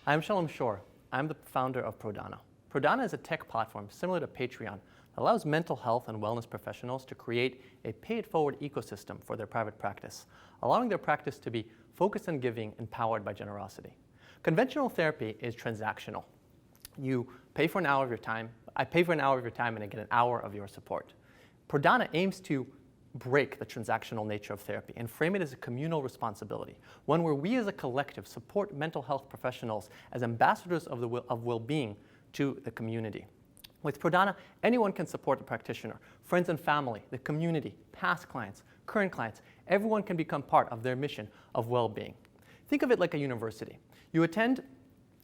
I'm Shalom Shor. I'm the founder of Prodana. Prodana is a tech platform similar to Patreon that allows mental health and wellness professionals to create a pay-it-forward ecosystem for their private practice, allowing their practice to be focused on giving and powered by generosity. Conventional therapy is transactional. You pay for an hour of your time, I pay for an hour of your time and I get an hour of your support. Prodana aims to break the transactional nature of therapy and frame it as a communal responsibility, one where we as a collective support mental health professionals as ambassadors of well-being to the community. With Prodana, anyone can support the practitioner, friends and family, the community, past clients, current clients. Everyone can become part of their mission of well-being. Think of it like a university. You attend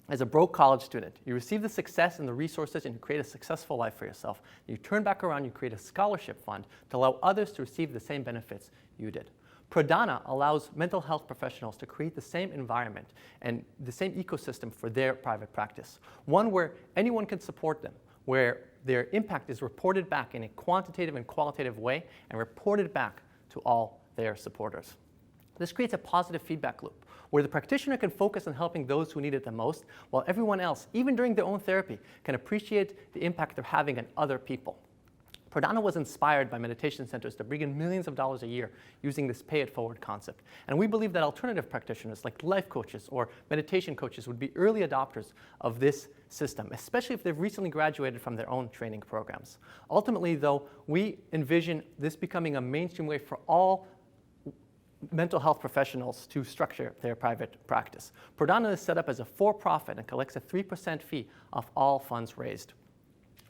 as a broke college student. You receive the success and the resources and you create a successful life for yourself. You turn back around, you create a scholarship fund to allow others to receive the same benefits you did. Prodana allows mental health professionals to create the same environment and the same ecosystem for their private practice. One where anyone can support them, where their impact is reported back in a quantitative and qualitative way and reported back to all their supporters. This creates a positive feedback loop where the practitioner can focus on helping those who need it the most, while everyone else, even during their own therapy, can appreciate the impact they're having on other people. Prodana was inspired by meditation centers to bring in millions of dollars a year using this pay-it-forward concept. And we believe that alternative practitioners like life coaches or meditation coaches would be early adopters of this system, especially if they've recently graduated from their own training programs. Ultimately, though, we envision this becoming a mainstream way for all mental health professionals to structure their private practice. Prodana is set up as a for-profit and collects a 3% fee of all funds raised.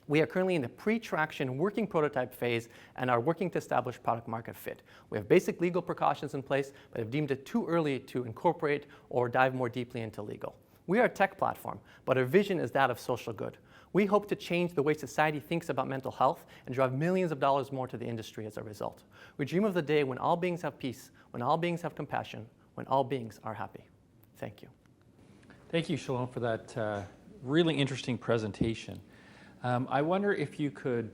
We are currently in the pre-traction working prototype phase and are working to establish product market fit. We have basic legal precautions in place, but have deemed it too early to incorporate or dive more deeply into legal. We are a tech platform, but our vision is that of social good. We hope to change the way society thinks about mental health and drive millions of dollars more to the industry as a result. We dream of the day when all beings have peace, when all beings have compassion, when all beings are happy. Thank you. Thank you, Shalom, for that really interesting presentation. I wonder if you could,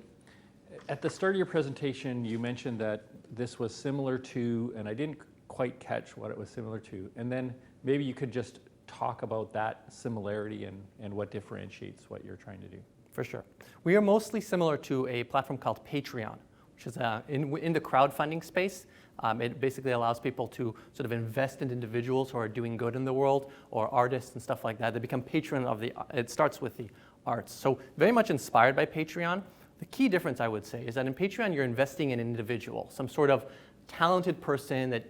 at the start of your presentation, you mentioned that this was similar to, and I didn't quite catch what it was similar to, and then maybe you could just talk about that similarity and what differentiates what you're trying to do. For sure. We are mostly similar to a platform called Patreon, which is in the crowdfunding space. It basically allows people to sort of invest in individuals who are doing good in the world, or artists and stuff like that. They become patron of it starts with the arts. So very much inspired by Patreon. The key difference, I would say, is that in Patreon, you're investing in an individual, some sort of talented person that,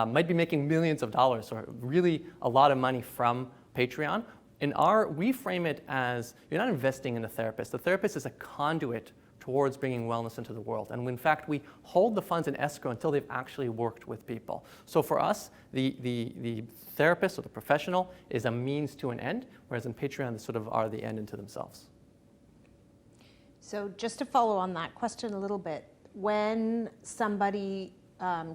might be making millions of dollars or really a lot of money from Patreon. We frame it as you're not investing in a therapist. The therapist is a conduit towards bringing wellness into the world. And in fact, we hold the funds in escrow until they've actually worked with people. So for us, the therapist or the professional is a means to an end, whereas in Patreon, they sort of are the end into themselves. So just to follow on that question a little bit, when somebody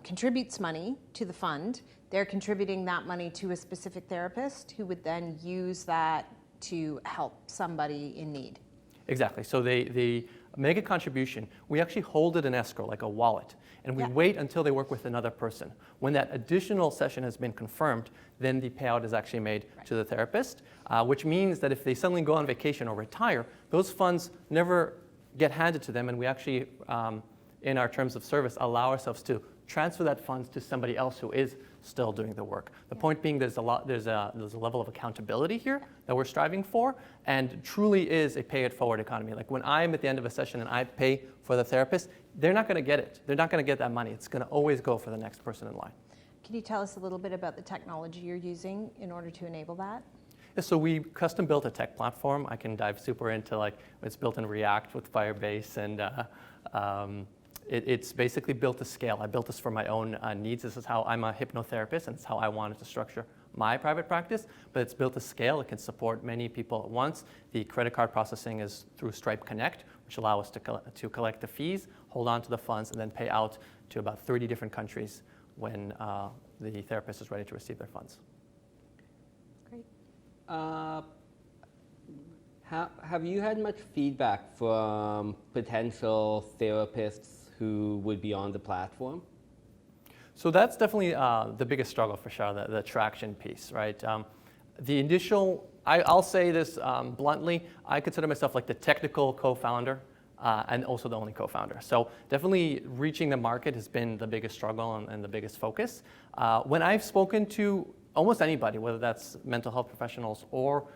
contributes money to the fund, they're contributing that money to a specific therapist who would then use that to help somebody in need. Exactly. So they make a contribution. We actually hold it in escrow, like a wallet, and we wait until they work with another person. When that additional session has been confirmed, then the payout is actually made to the therapist, which means that if they suddenly go on vacation or retire, those funds never get handed to them, and we actually, in our terms of service, allow ourselves to transfer that funds to somebody else who is still doing the work. The point being there's a level of accountability here that we're striving for, and truly is a pay-it-forward economy. Like when I'm at the end of a session and I pay for the therapist, they're not going to get it. They're not going to get that money. It's going to always go for the next person in line. Can you tell us a little bit about the technology you're using in order to enable that? Yeah, so we custom built a tech platform. I can dive super into it's built in React with Firebase, and it's basically built to scale. I built this for my own needs. This is how I'm a hypnotherapist, and it's how I wanted to structure my private practice, but it's built to scale. It can support many people at once. The credit card processing is through Stripe Connect, which allow us to collect the fees, hold on to the funds, and then pay out to about 30 different countries when the therapist is ready to receive their funds. Great. Have you had much feedback from potential therapists who would be on the platform? So that's definitely the biggest struggle for sure, the traction piece, right? The initial, I'll say this bluntly, I consider myself like the technical co-founder and also the only co-founder. So definitely reaching the market has been the biggest struggle and the biggest focus. When I've spoken to almost anybody, whether that's mental health professionals or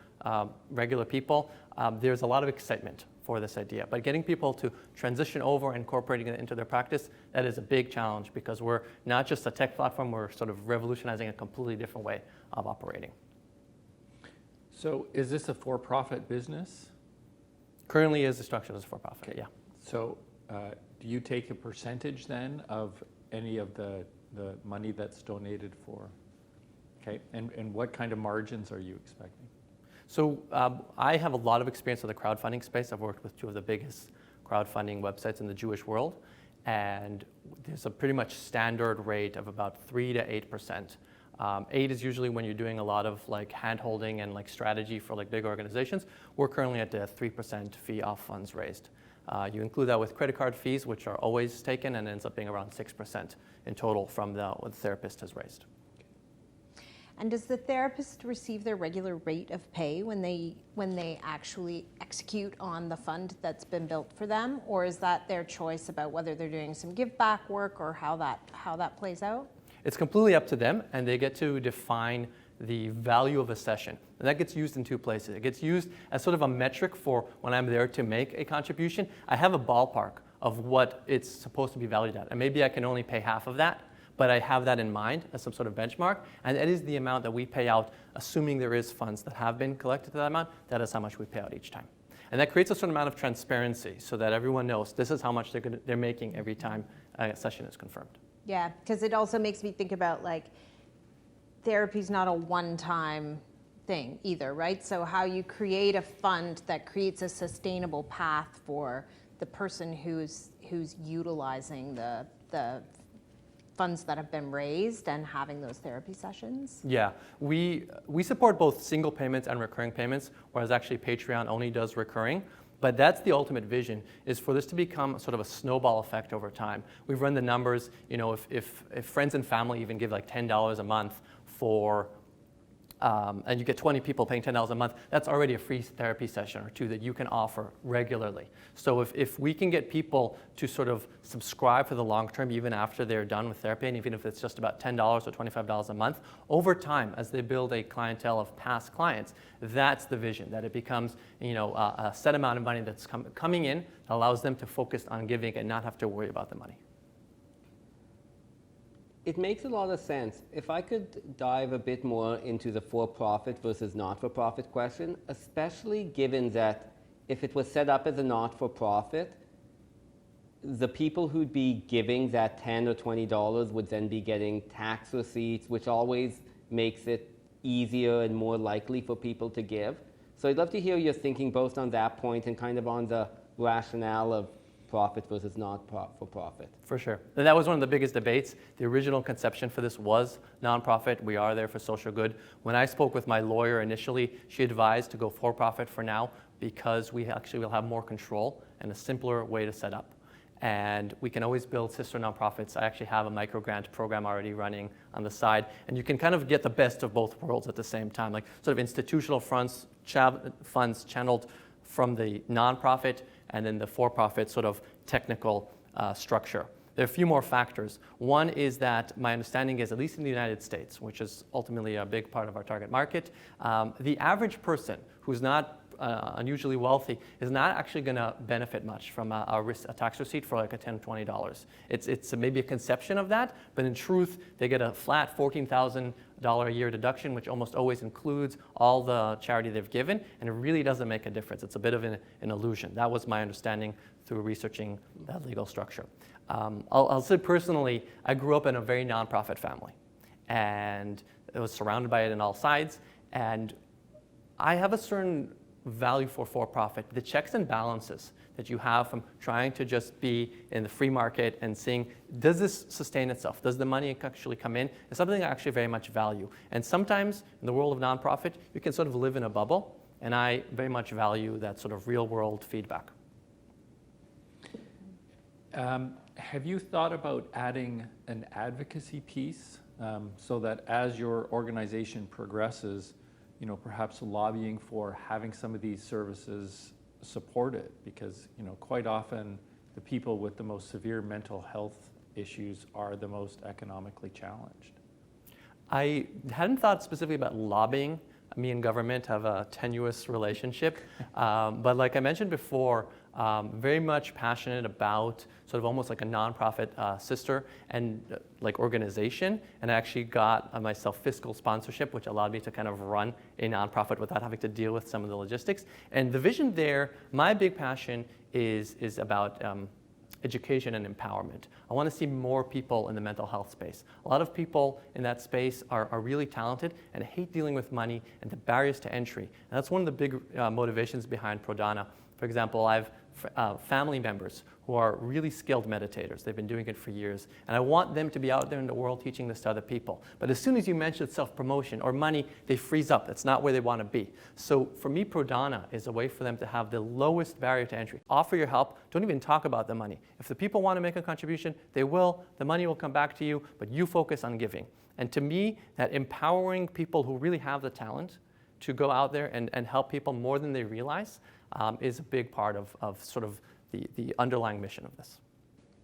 regular people, there's a lot of excitement for this idea. But getting people to transition over and incorporating it into their practice, that is a big challenge because we're not just a tech platform, we're sort of revolutionizing a completely different way of operating. So is this a for-profit business? Currently is the structure as a for-profit, yeah. So do you take a percentage then of any of the money that's donated for? Okay, and what kind of margins are you expecting? So I have a lot of experience with the crowdfunding space. I've worked with two of the biggest crowdfunding websites in the Jewish world, and there's a pretty much standard rate of about 3 to 8%. 8 is usually when you're doing a lot of like hand-holding and like strategy for like big organizations. We're currently at the 3% fee off funds raised. You include that with credit card fees, which are always taken, and ends up being around 6% in total from what the therapist has raised. And does the therapist receive their regular rate of pay when they actually execute on the fund that's been built for them, or is that their choice about whether they're doing some give back work or how that plays out? It's completely up to them, and they get to define the value of a session. And that gets used in two places. It gets used as sort of a metric for when I'm there to make a contribution. I have a ballpark of what it's supposed to be valued at, and maybe I can only pay half of that, but I have that in mind as some sort of benchmark, and that is the amount that we pay out, assuming there is funds that have been collected to that amount. That is how much we pay out each time. And that creates a certain amount of transparency so that everyone knows this is how much they're making every time a session is confirmed. Yeah, because it also makes me think about like therapy's not a one-time thing either, right? So how you create a fund that creates a sustainable path for the person who's utilizing the funds that have been raised and having those therapy sessions? Yeah, we support both single payments and recurring payments, whereas actually Patreon only does recurring. But that's the ultimate vision, is for this to become sort of a snowball effect over time. We've run the numbers, you know, if friends and family even give like $10 a month for, and you get 20 people paying $10 a month, that's already a free therapy session or two that you can offer regularly. So if we can get people to sort of subscribe for the long term, even after they're done with therapy, and even if it's just about $10 or $25 a month, over time, as they build a clientele of past clients, that's the vision, that it becomes, you know, a set amount of money that's coming in that allows them to focus on giving and not have to worry about the money. It makes a lot of sense. If I could dive a bit more into the for-profit versus not-for-profit question, especially given that if it was set up as a not-for-profit, the people who'd be giving that $10 or $20 would then be getting tax receipts, which always makes it easier and more likely for people to give. So I'd love to hear your thinking both on that point and kind of on the rationale of profit versus not-for-profit. For sure. And that was one of the biggest debates. The original conception for this was nonprofit. We are there for social good. When I spoke with my lawyer initially, she advised to go for-profit for now because we actually will have more control and a simpler way to set up. And we can always build sister nonprofits. I actually have a micro-grant program already running on the side. And you can kind of get the best of both worlds at the same time, like sort of institutional funds channeled from the nonprofit and then the for-profit sort of technical structure. There are a few more factors. One is that my understanding is, at least in the United States, which is ultimately a big part of our target market, the average person who's not unusually wealthy is not actually going to benefit much from a tax receipt for like a $10, $20. It's maybe a conception of that, but in truth, they get a flat $14,000 a year deduction, which almost always includes all the charity they've given, and it really doesn't make a difference. It's a bit of an illusion. That was my understanding through researching that legal structure. I'll say personally, I grew up in a very nonprofit family, and I was surrounded by it on all sides, and I have a certain value for-profit. The checks and balances that you have from trying to just be in the free market and seeing, does this sustain itself? Does the money actually come in? Is something I actually very much value. And sometimes in the world of nonprofit, you can sort of live in a bubble, and I very much value that sort of real world feedback. Have you thought about adding an advocacy piece so that as your organization progresses, perhaps lobbying for having some of these services supported, because quite often the people with the most severe mental health issues are the most economically challenged. I hadn't thought specifically about lobbying. Me and government have a tenuous relationship, but like I mentioned before, very much passionate about sort of almost like a nonprofit sister and like organization, and I actually got myself fiscal sponsorship, which allowed me to kind of run a nonprofit without having to deal with some of the logistics. And the vision there, my big passion is about education and empowerment. I want to see more people in the mental health space. A lot of people in that space are really talented and hate dealing with money and the barriers to entry. And that's one of the big motivations behind Prodana. For example, I have family members who are really skilled meditators. They've been doing it for years. And I want them to be out there in the world teaching this to other people. But as soon as you mention self-promotion or money, they freeze up. That's not where they want to be. So for me, Prodana is a way for them to have the lowest barrier to entry. Offer your help. Don't even talk about the money. If the people want to make a contribution, they will. The money will come back to you, but you focus on giving. And to me, that empowering people who really have the talent to go out there and help people more than they realize is a big part of sort of the underlying mission of this.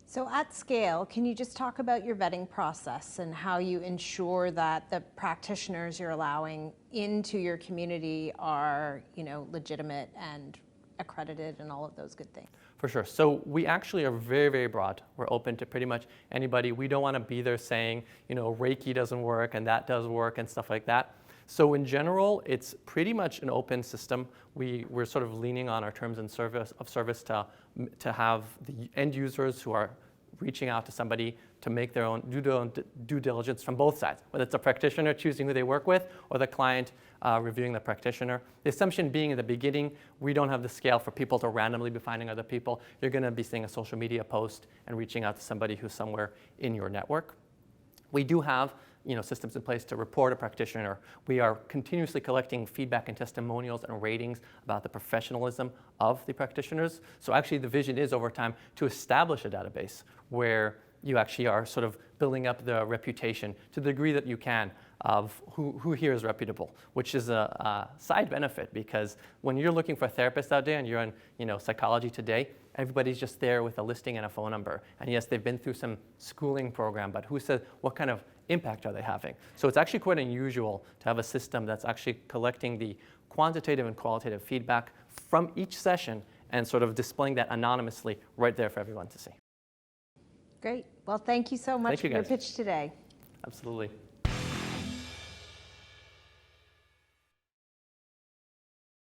So at scale, can you just talk about your vetting process and how you ensure that the practitioners you're allowing into your community are, legitimate and accredited and all of those good things? For sure. So we actually are very, very broad. We're open to pretty much anybody. We don't want to be there saying, Reiki doesn't work and that does work and stuff like that. So in general, it's pretty much an open system. We're sort of leaning on our terms and service to have the end users who are reaching out to somebody to make their own due diligence from both sides, whether it's a practitioner choosing who they work with or the client reviewing the practitioner. The assumption being in the beginning, we don't have the scale for people to randomly be finding other people. You're going to be seeing a social media post and reaching out to somebody who's somewhere in your network. We do have systems in place to report a practitioner. We are continuously collecting feedback and testimonials and ratings about the professionalism of the practitioners. So actually the vision is over time to establish a database where you actually are sort of building up the reputation to the degree that you can of who here is reputable, which is a side benefit, because when you're looking for a therapist out there and you're in Psychology Today, everybody's just there with a listing and a phone number. And yes, they've been through some schooling program, but who says what kind of impact are they having? So it's actually quite unusual to have a system that's actually collecting the quantitative and qualitative feedback from each session and sort of displaying that anonymously right there for everyone to see. Great. Well, thank you so much Thank you, for your guys. pitch today. Absolutely.